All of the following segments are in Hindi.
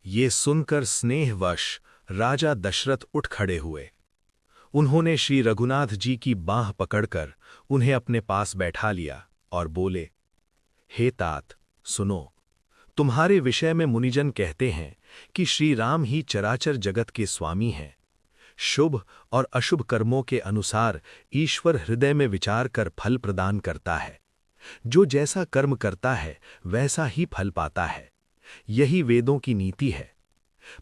ये सुनकर स्नेहवश राजा दशरथ उठ खड़े हुए। उन्होंने श्री रघुनाथ जी की बाँह पकड़कर उन्हें अपने पास बैठा लिया और बोले, हे तात, सुनो। तुम्हारे विषय में मुनिजन कहते हैं कि श्री राम ही चराचर जगत के स्वामी हैं। शुभ और अशुभ कर्मों के अनुसार ईश्वर हृदय में विचार कर फल प्रदान करता है। जो जैसा कर्म करता है वैसा ही फल पाता है। यही वेदों की नीति है।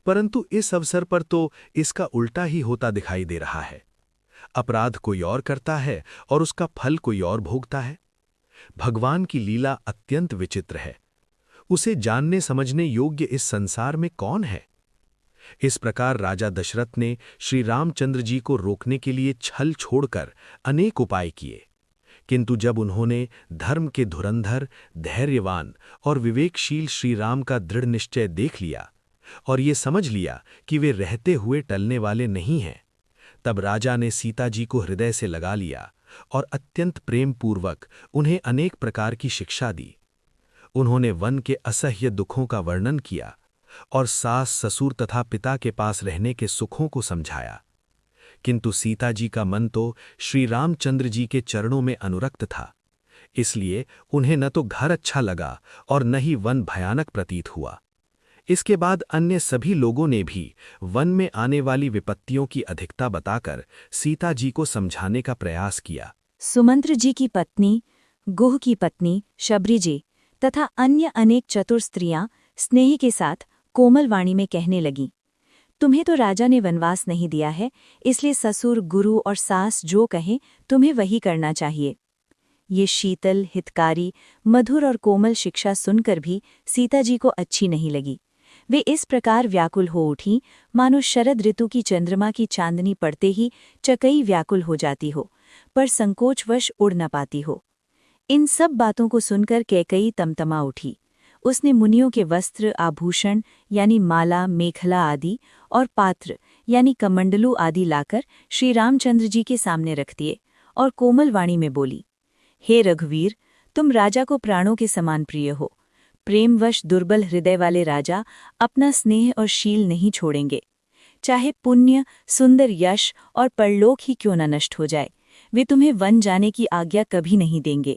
परंतु इस अवसर पर तो इसका उल्टा ही होता दिखाई दे रहा है। अपराध कोई और करता है और उसका फल कोई और भोगता है। भगवान की लीला अत्यंत विचित्र है। उसे जानने समझने योग्य इस संसार में कौन है? इस प्रकार राजा दशरथ ने श्री रामचंद्र जी को रोकने के लिए छल छोड़कर अनेक उपाय किए, किंतु जब उन्होंने धर्म के धुरंधर, धैर्यवान और विवेकशील श्री राम का दृढ़ निश्चय देख लिया और ये समझ लिया कि वे रहते हुए टलने वाले नहीं हैं, तब राजा ने सीता जी को हृदय से लगा लिया और अत्यंत प्रेम पूर्वक उन्हें अनेक प्रकार की शिक्षा दी। उन्होंने वन के असह्य दुखों का वर्णन किया और सास, ससुर तथा पिता के पास रहने के सुखों को समझाया, किंतु सीता जी का मन तो श्री रामचंद्र जी के चरणों में अनुरक्त था। इसलिए उन्हें न तो घर अच्छा लगा और न ही वन भयानक प्रतीत हुआ। इसके बाद अन्य सभी लोगों ने भी वन में आने वाली विपत्तियों की अधिकता बताकर सीता जी को समझाने का प्रयास किया। सुमंत्र जी की पत्नी, गुह की पत्नी शबरी जी तथा अन्य अनेक चतुर स्त्रियां स्नेह के साथ कोमल वाणी में कहने लगीं, तुम्हें तो राजा ने वनवास नहीं दिया है, इसलिए ससुर, गुरु और सास जो कहें तुम्हें वही करना चाहिए। ये शीतल, हितकारी, मधुर और कोमल शिक्षा सुनकर भी सीता जी को अच्छी नहीं लगी। वे इस प्रकार व्याकुल हो उठीं मानो शरद ऋतु की चंद्रमा की चांदनी पड़ते ही चकई व्याकुल हो जाती हो, पर संकोचवश उड़ न पाती हो। इन सब बातों को सुनकर कैकई तमतमा उठी। उसने मुनियों के वस्त्र, आभूषण यानी माला, मेखला आदि और पात्र यानी कमंडलू आदि लाकर श्री रामचंद्र जी के सामने रख दिए और कोमल वाणी में बोली, हे रघुवीर, तुम राजा को प्राणों के समान प्रिय हो। प्रेमवश दुर्बल हृदय वाले राजा अपना स्नेह और शील नहीं छोड़ेंगे। चाहे पुण्य, सुंदर यश और परलोक ही क्यों न नष्ट हो जाए, वे तुम्हें वन जाने की आज्ञा कभी नहीं देंगे।